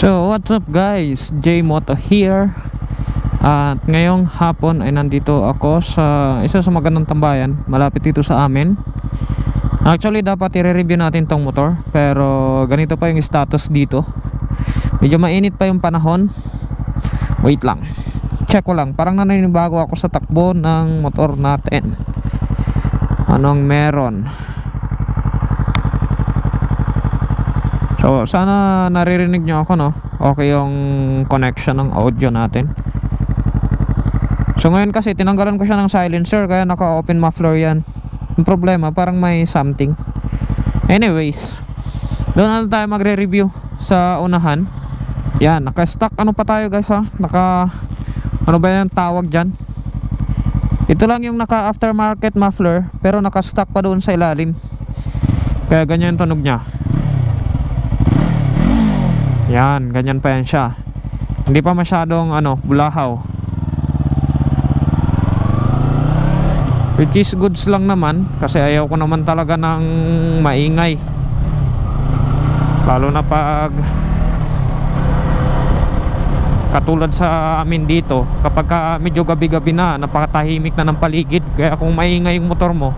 So what's up guys, J-Moto here. At ngayong hapon ay nandito ako sa isa sa magandang tambayan malapit dito sa amin. Actually dapat i-review natin tong motor, pero ganito pa yung status dito. Medyo mainit pa yung panahon. Wait lang, check ko lang, parang naninibago ako sa takbo ng motor natin. Anong meron? So sana naririnig nyo ako, no? Okay yung connection ng audio natin. So ngayon kasi tinanggalan ko siya ng silencer, kaya naka open muffler yan. Yung problema parang may something. Anyways, doon na tayo magre-review sa unahan. Yan, naka-stock ano pa tayo guys, ha? Ano ba yung tawag dyan? Ito lang yung naka aftermarket muffler, pero naka-stock pa doon sa ilalim. Kaya ganyan yung tunog nya. Yan, ganyan pa yan siya. Hindi pa masyadong bulahaw. Which is goods lang naman, kasi ayaw ko naman talaga ng maingay. Lalo na pag katulad sa amin dito, kapag medyo gabi-gabi na, napakatahimik na ng paligid. Kaya kung maingay yung motor mo,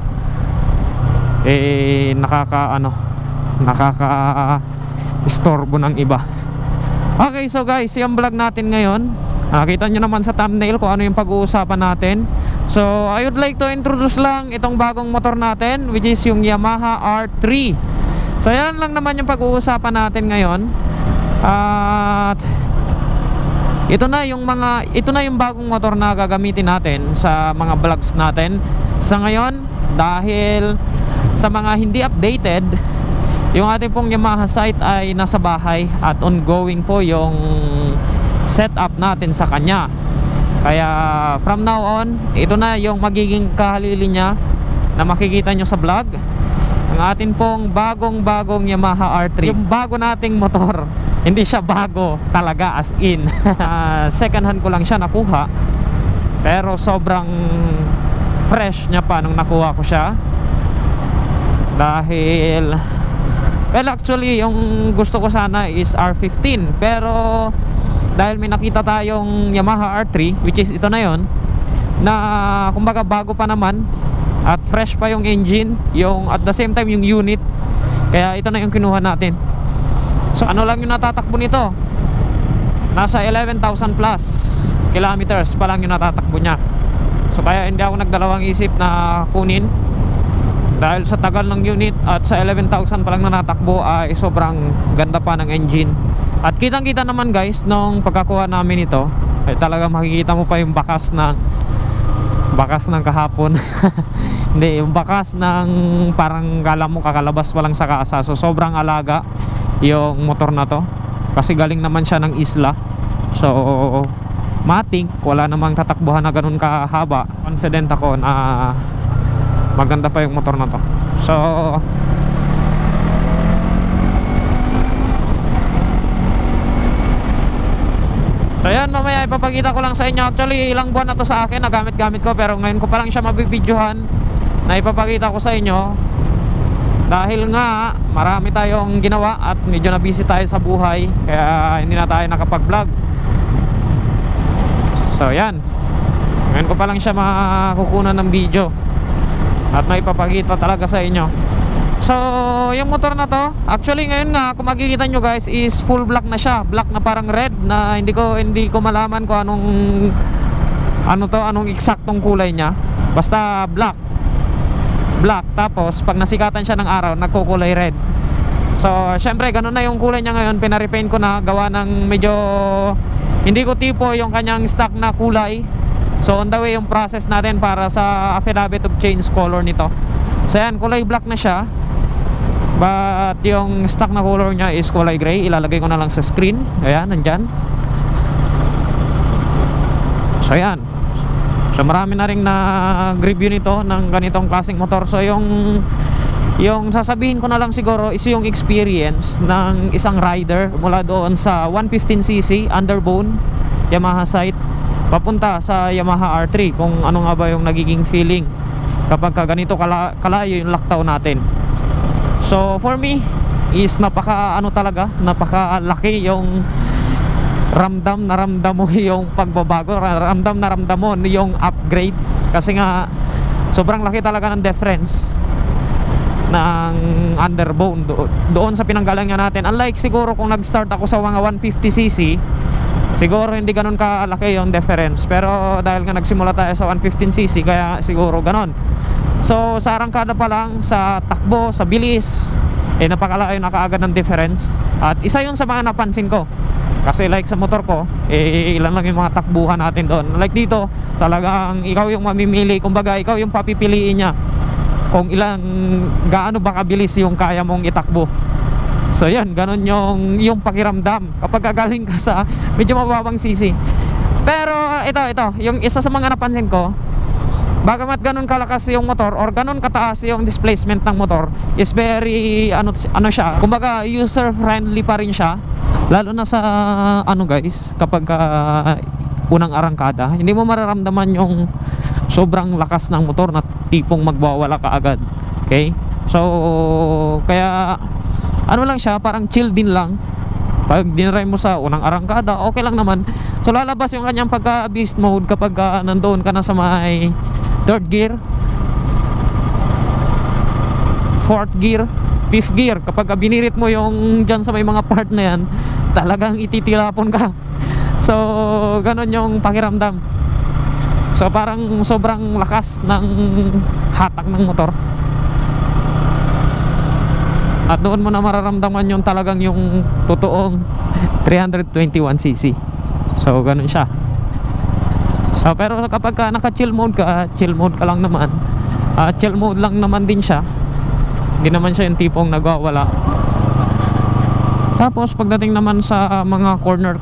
nakaka-istorbo ng iba. Okay, so guys, yung vlog natin ngayon, nakita nyo naman sa thumbnail kung ano yung pag-uusapan natin. So I would like to introduce lang itong bagong motor natin, which is yung Yamaha R3. So yan lang naman yung pag-uusapan natin ngayon. At ito na yung bagong motor na gagamitin natin sa mga vlogs natin sa ngayon. Dahil sa mga hindi updated, yung ating pong Yamaha site ay nasa bahay at ongoing po yung setup natin sa kanya. Kaya from now on, ito na yung magiging kahalili niya na makikita nyo sa vlog. Ang atin pong bagong Yamaha R3, yung bago nating motor. Hindi siya bago talaga, as in second hand ko lang siya nakuha, pero sobrang fresh niya pa nung nakuha ko siya. Dahil well, actually yung gusto ko sana is R15, pero dahil may nakita tayong Yamaha R3, which is ito na yon, na kumbaga bago pa naman at fresh pa yung engine, yung at the same time yung unit, kaya ito na yung kinuha natin. So ano lang yung natatakbo nito, nasa 11,000 plus kilometers pa lang yung natatakbo niya. So kaya hindi ako nagdalawang isip na kunin, dahil sa tagal ng unit at sa 11,000 pa lang na natakbo ay sobrang ganda pa ng engine. At kitang kita naman guys, nung pagkakuha namin ito, ay talaga makikita mo pa yung bakas ng kahapon. Hindi, yung bakas ng parang kala mo kakalabas pa lang sa kasa. So sobrang alaga yung motor na to, kasi galing naman siya ng isla. So matik, wala namang tatakbuhan na ganun kahaba. Confident ako na maganda pa yung motor na to. So ayan, mamaya ipapakita ko lang sa inyo. Actually ilang buwan na to sa akin, nagamit-gamit ko, pero ngayon ko pa lang siya mabibidyohan na ipapakita ko sa inyo. Dahil nga marami tayong ginawa at medyo na busy tayo sa buhay, kaya hindi na tayo nakapag-vlog. So yan, ngayon ko pa lang siya makukunan ng video at may papakita talaga sa inyo. So yung motor na to, actually ngayon nga kung makikita nyo guys, is full black na siya. Black na parang red, na hindi ko malaman kung anong eksaktong kulay niya. Basta black. Tapos pag nasikatan siya ng araw, nagkukulay red. So syempre ganun na yung kulay niya ngayon. Pinarepaint ko na, gawa ng medyo hindi ko tipo yung kanyang stock na kulay. So on the way yung process natin para sa affidavit of change color nito. So yan, kulay black na siya, but yung stock na color niya is kulay gray. Ilalagay ko na lang sa screen. Ayan, nandyan. So yan, so marami na rin nag-review nito ng ganitong klaseng motor. So yung sasabihin ko na lang siguro is yung experience ng isang rider mula doon sa 115cc underbone Yamaha site papunta sa Yamaha R3, kung ano nga ba yung nagiging feeling kapag ganito kalayo yung laktaw natin. So for me is napakalaki yung ramdam na ramdam mo yung pagbabago, ramdam na ramdam mo yung upgrade. Kasi nga sobrang laki talaga ng difference ng underbone doon sa pinanggalingan natin. Unlike siguro kung nag-start ako sa mga 150cc, siguro hindi ganun kalaki yung difference. Pero dahil nga nagsimula tayo sa 115cc, kaya siguro ganon. So sa arangkada pa lang, sa takbo, sa bilis, napakalayo na kaagad ng difference. At isa yun sa mga napansin ko. Kasi like sa motor ko, ilan lang yung mga takbuhan natin doon. Like dito, talagang ikaw yung mamimili. Kumbaga ikaw yung papipiliin niya kung gaano ba kabilis yung kaya mong itakbo. So yan, ganun yung pakiramdam kapag galing ka sa medyo mababang cc. Pero ito yung isa sa mga napansin ko, bagamat ganun kalakas yung motor or ganun kataas yung displacement ng motor, is very ano siya, kumbaga user friendly pa rin siya. Lalo na sa guys, kapag unang arangkada, hindi mo mararamdaman yung sobrang lakas ng motor na tipong magwawala ka agad. Okay? So kaya lang siya, parang chill din lang. Pag dinray mo sa unang arangkada, okay lang naman. So lalabas yung kanyang pagka beast mode kapag nandoon ka na sa may 3rd gear, 4th gear, 5th gear. Kapag binirit mo yung dyan sa may mga part na yan, talagang ititilapon ka. So ganon yung pakiramdam. So parang sobrang lakas ng hatak ng motor. At doon mo na mararamdaman yung talagang yung totoong 321cc. So ganun siya. So pero kapag naka-chill mode ka, chill mode ka lang naman. Chill mode lang naman din siya. Hindi naman siya yung tipong nagwawala. Tapos pagdating naman sa mga corner,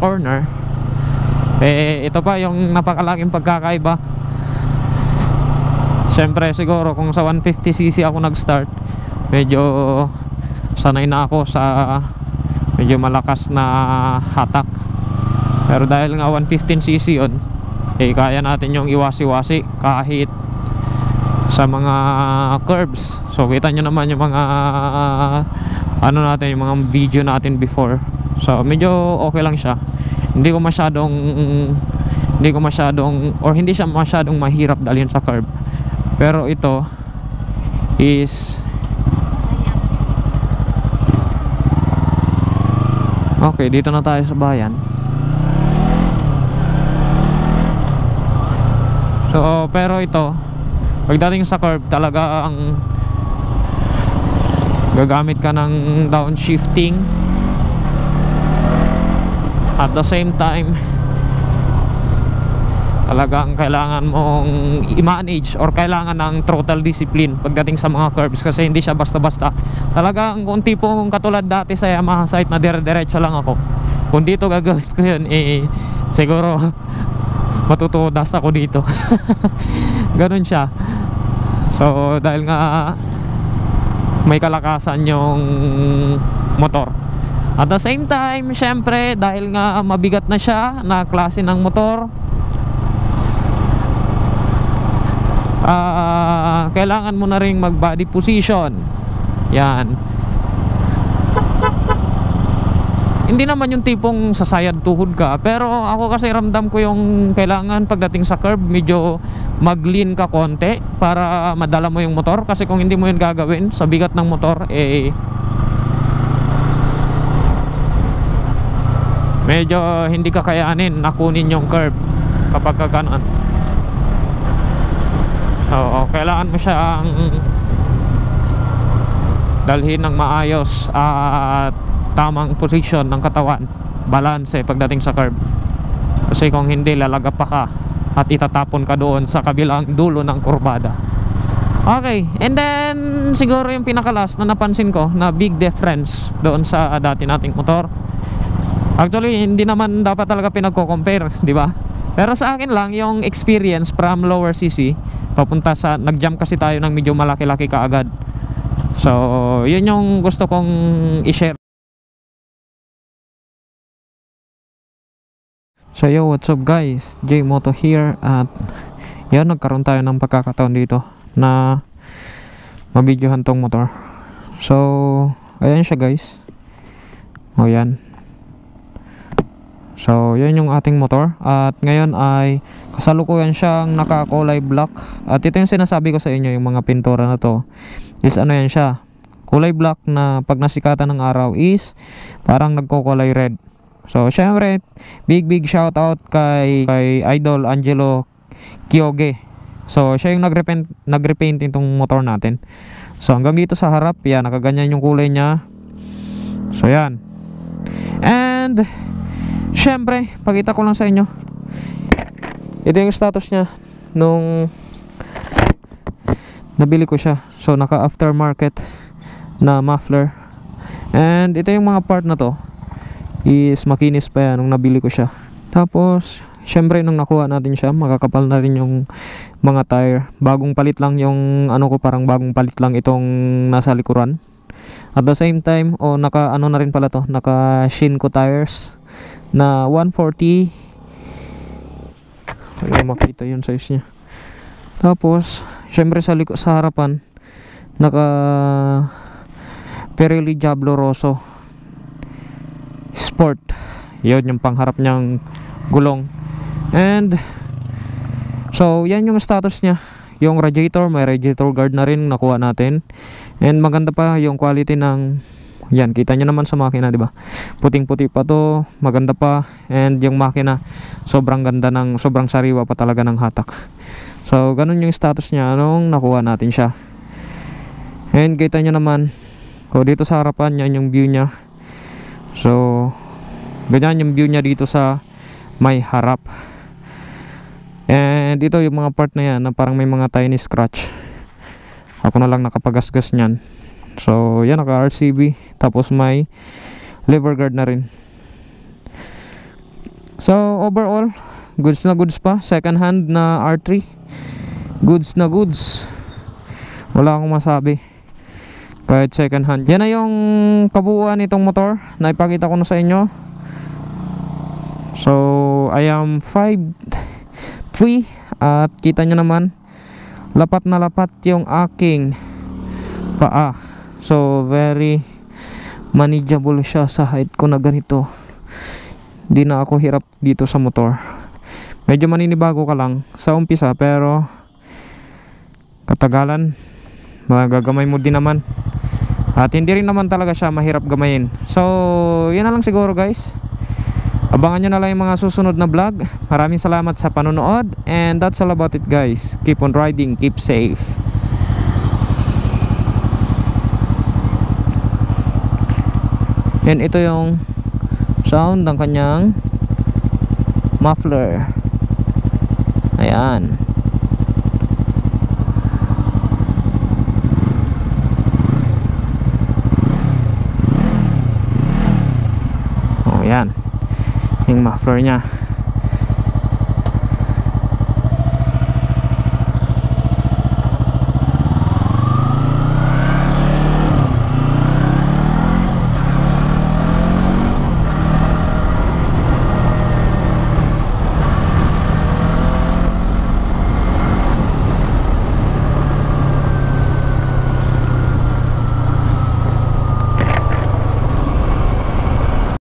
ito pa yung napakalaking pagkakaiba. Siyempre siguro kung sa 150cc ako nag-start, medyo sanay na ako sa medyo malakas na hatak. Pero dahil nga 115cc yun, kaya natin yung iwasi-wasi kahit sa mga curves. So kita nyo naman yung mga natin, yung mga video natin before. So medyo okay lang siya. Hindi siya masyadong mahirap dalhin sa curve. Pero ito is okay. Dito na tayo sa bayan. So pero ito, pagdating sa curve, talaga ang gagamit ka ng downshifting. At the same time, talagang kailangan mong i-manage or kailangan ng throttle discipline pagdating sa mga curves, kasi hindi siya basta-basta. Talagang kung tipong katulad dati sa Yamaha site na dire-diretso lang ako, kung dito gagawin ko yun, siguro matutudas ako dito. Ganun siya. So dahil nga may kalakasan yung motor. At the same time, syempre dahil nga mabigat na siya na klase ng motor, kailangan mo na ring mag body position. Yan. Hindi naman yung tipong sasayad tuhod ka, pero ako kasi ramdam ko yung kailangan pagdating sa curve medyo mag-lean ka konti para madala mo yung motor. Kasi kung hindi mo yun gagawin sa bigat ng motor, medyo hindi ka kayanin nakunin yung curve kapag kaganon. So kailangan mo siyang dalhin ng maayos at tamang position ng katawan, balance pagdating sa curve. Kasi kung hindi, lalagap pa ka at itatapon ka doon sa kabilang dulo ng kurbada. Okay, and then siguro yung pinakalas na napansin ko na big difference doon sa dati nating motor. Actually, hindi naman dapat talaga pinagko-compare, di ba? Pero sa akin lang, yung experience from lower cc papunta sa, nag-jump kasi tayo ng medyo malaki-laki kaagad. So, yun yung gusto kong i-share. So yo, what's up guys, J-Moto here. At yan, nagkaroon tayo ng pagkakataon dito na mabidyohan tong motor. So, ayan siya guys. O yan. So, yun yung ating motor. At ngayon ay kasalukuyan siyang nakakulay black. At ito yung sinasabi ko sa inyo, yung mga pintura na to is ano yan siya, kulay black na pag nasikatan ng araw is parang nagkukulay red. So, syempre, big shout out kay Idol Angelo Kyoge. So, siya yung nagrepaint itong motor natin. So, hanggang dito sa harap, yan, nakaganyan yung kulay niya. So, yan. And syempre, pakita ko lang sa inyo. Ito yung status niya nung nabili ko siya. So, naka aftermarket na muffler. And ito yung mga part na to is makinis pa yan nung nabili ko siya. Tapos, syempre nung nakuha natin siya, makakapal na rin yung mga tire. Bagong palit lang yung ano ko, parang bagong palit lang itong nasa likuran. At the same time, naka ano na rin pala to, naka Shinko tires na 140. Ayaw makita yung size nya. Tapos syempre sa harapan naka Pirelli Diablo Rosso Sport. Yun yung pangharap niyang gulong. And so yan yung status nya. Yung radiator, may radiator guard na rin nakuha natin. And maganda pa yung quality ng yan, kita nyo naman sa makina, di ba? Puting-puti pa to, maganda pa. And yung makina, sobrang ganda ng, sobrang sariwa pa talaga ng hatak. So, ganun yung status niya nung nakuha natin siya. And kita nyo naman, dito sa harapan, yan yung view niya. So, ganyan yung view niya dito sa may harap. And dito yung mga part na yan na parang may mga tiny scratch. Ako na lang nakapagasgas niyan. So yan, naka RCB. Tapos may lever guard na rin. So overall, goods na goods pa. Second hand na R3, goods na goods. Wala akong masabi. Kahit second hand. Yan na yung kabuuan nitong motor na ipakita ko na sa inyo. So I am 5'3" at kita nyo naman lapat na lapat yung aking paa. So very manageable siya sa height ko na ganito. Di na ako hirap dito sa motor. Medyo maninibago ka lang sa umpisa, pero katagalan magagamay mo din naman. At hindi rin naman talaga siya mahirap gamayin. So yun na lang siguro guys. Abangan nyo na lang yung mga susunod na vlog. Maraming salamat sa panonood. And that's all about it guys. Keep on riding, keep safe. And ito yung sound ng kanyang muffler. Ayan. Oh, ayan yung muffler nya.